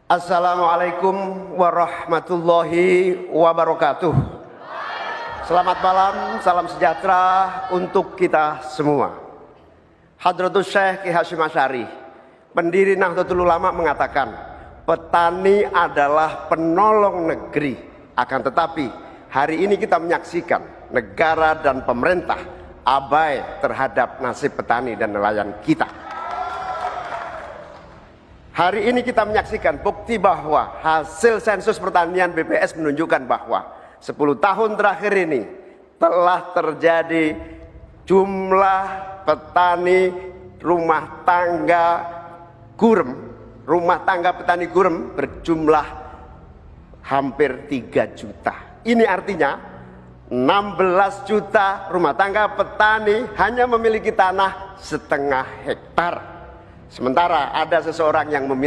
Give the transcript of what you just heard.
Assalamualaikum warahmatullahi wabarakatuh. Selamat malam, salam sejahtera untuk kita semua. Hadratus Syekh Ki Hasyim Asy'ari, pendiri Nahdlatul Ulama, mengatakan petani adalah penolong negeri. Akan tetapi hari ini kita menyaksikan negara dan pemerintah abai terhadap nasib petani dan nelayan kita. Hari ini kita menyaksikan bukti bahwa hasil sensus pertanian BPS menunjukkan bahwa 10 tahun terakhir ini telah terjadi jumlah petani rumah tangga petani gurem berjumlah hampir 3 juta. Ini artinya 16 juta rumah tangga petani hanya memiliki tanah setengah hektar. Sementara ada seseorang yang memiliki